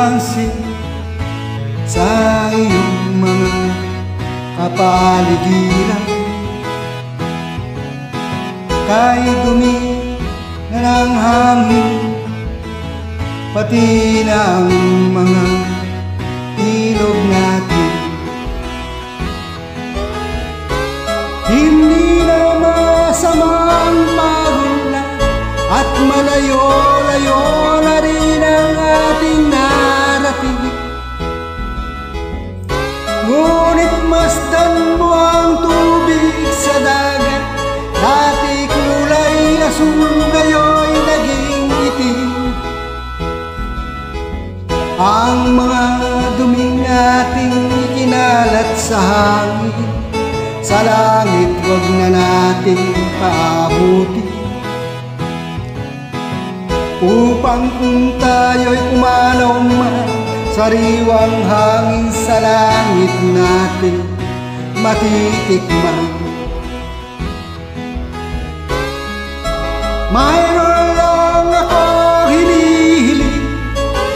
pansin sa iyong mga kapaligiran. Kahit dumi na ng hangin, pati na ang mga ilog natin, hindi na masamang magulan at malayo-layo na rin ang ating narating. Ngunit masdan mo ang tubig sa dagat, dati kulay asul, ngayon naging itim. Ang mga duming ating ikinalat sa hangin, sa langit wag na nating paabuti, upang kung tayo'y pumanaw man, sariwang hangin sa langit natin matitikman. Mayroon lang ako hinihiling,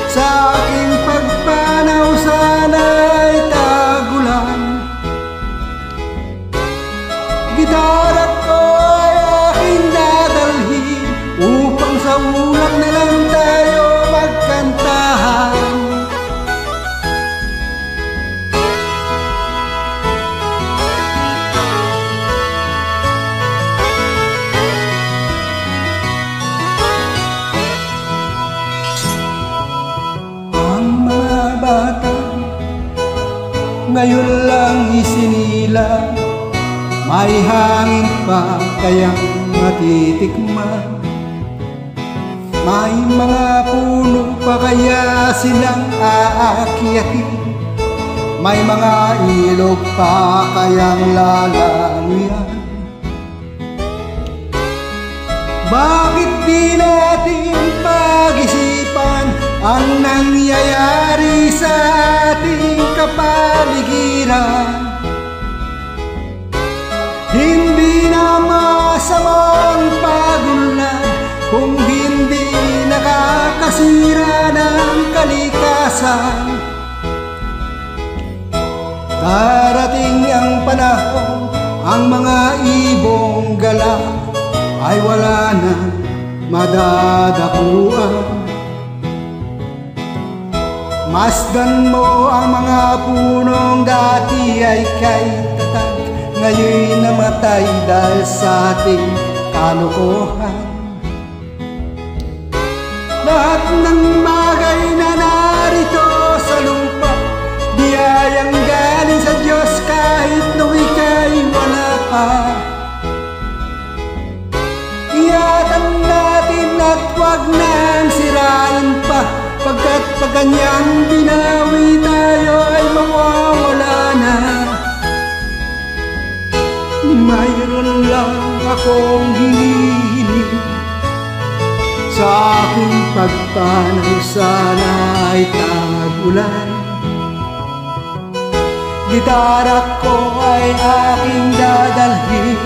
sa aking pagpanaw sana'y tagulan. Gitara ko ay aking dadalhin, upang sa ulap na lang tayo magkantahan. Bata, ngayon lang isinila, may hangin pa kayang matitikman. May mga puno pa kaya silang aakyatin, may mga ilog pa kayang lalanguyan. Bakit di natin pag-isipan ang nangyayari sa ating kapaligiran? Hindi na masamang pagunlad kung hindi nakakasira ng kalikasan. Darating ang panahon, ang mga ibong gala ay wala na madadakuan. Masdan mo ang mga punong dati ay kay tatag, ngayon'y namatay dahil sa ating kalokohan. Lahat ng bagay na narito sa lupa, biyayang galing sa Diyos kahit nung ika'y wala pa. Ingatan natin at huwag nang sirain pa, pagkat pag kanyang binawi tayo ay mawawala na. Mayroon lang akong hinihiling, sa aking pagpanaw sana ay tagulan. Gitara ko ay aking dadalhin,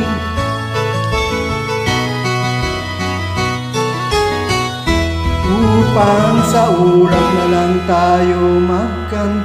upang sa ulap na lang tayo magkanta.